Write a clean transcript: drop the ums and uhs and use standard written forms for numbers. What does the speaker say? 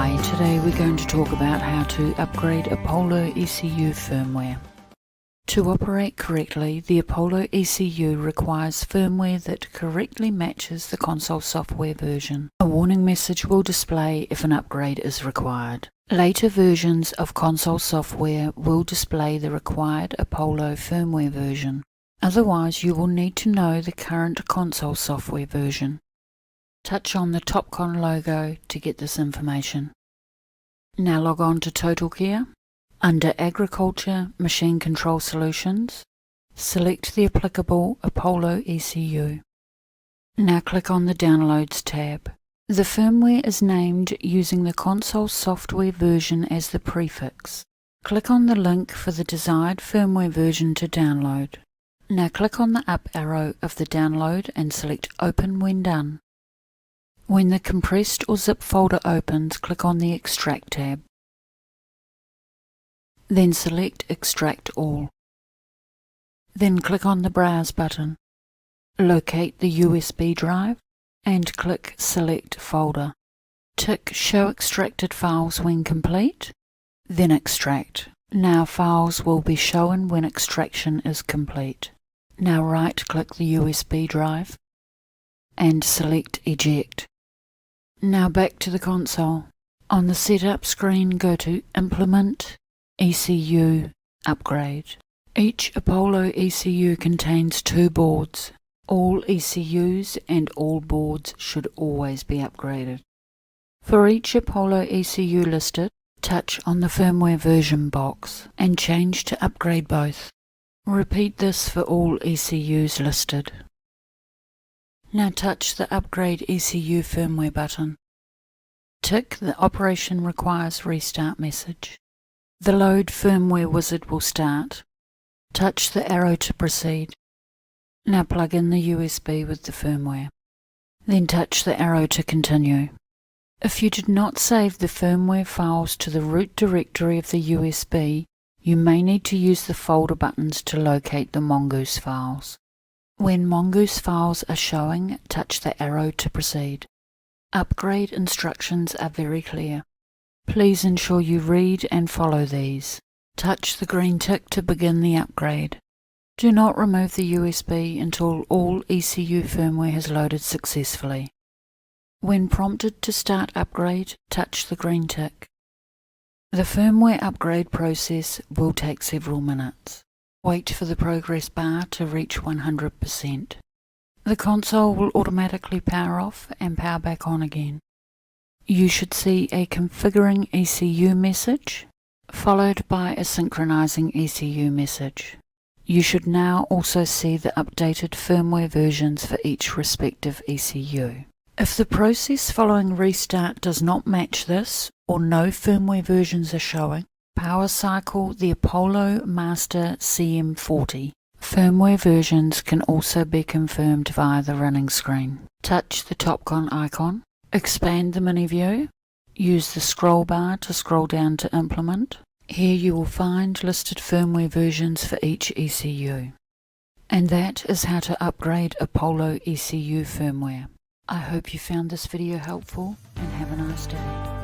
Hi, today we're going to talk about how to upgrade Apollo ECU firmware. To operate correctly, the Apollo ECU requires firmware that correctly matches the console software version. A warning message will display if an upgrade is required. Later versions of console software will display the required Apollo firmware version. Otherwise, you will need to know the current console software version. Touch on the Topcon logo to get this information. Now log on to TotalCare. Under Agriculture Machine Control Solutions, select the applicable Apollo ECU. Now click on the Downloads tab. The firmware is named using the console software version as the prefix. Click on the link for the desired firmware version to download. Now click on the up arrow of the download and select Open when done. When the compressed or zip folder opens, click on the Extract tab. Then select Extract All. Then click on the Browse button. Locate the USB drive and click Select Folder. Tick Show Extracted Files when complete, then extract. Now files will be shown when extraction is complete. Now right-click the USB drive and select Eject. Now back to the console. On the setup screen, go to Implement, ECU, Upgrade. Each Apollo ECU contains 2 boards. All ECUs and all boards should always be upgraded. For each Apollo ECU listed, touch on the firmware version box and change to upgrade both. Repeat this for all ECUs listed. Now touch the Upgrade ECU Firmware button. Tick the Operation Requires Restart message. The Load Firmware wizard will start. Touch the arrow to proceed. Now plug in the USB with the firmware. Then touch the arrow to continue. If you did not save the firmware files to the root directory of the USB, you may need to use the folder buttons to locate the Mongoose files. When Mongoose files are showing, touch the arrow to proceed. Upgrade instructions are very clear. Please ensure you read and follow these. Touch the green tick to begin the upgrade. Do not remove the USB until all ECU firmware has loaded successfully. When prompted to start upgrade, touch the green tick. The firmware upgrade process will take several minutes. Wait for the progress bar to reach 100%. The console will automatically power off and power back on again. You should see a Configuring ECU message, followed by a Synchronizing ECU message. You should now also see the updated firmware versions for each respective ECU. If the process following restart does not match this, or no firmware versions are showing, power cycle the Apollo Master CM40. Firmware versions can also be confirmed via the running screen. Touch the Topcon icon, expand the menu view, use the scroll bar to scroll down to Implement. Here you will find listed firmware versions for each ECU. And that is how to upgrade Apollo ECU firmware. I hope you found this video helpful and have a nice day.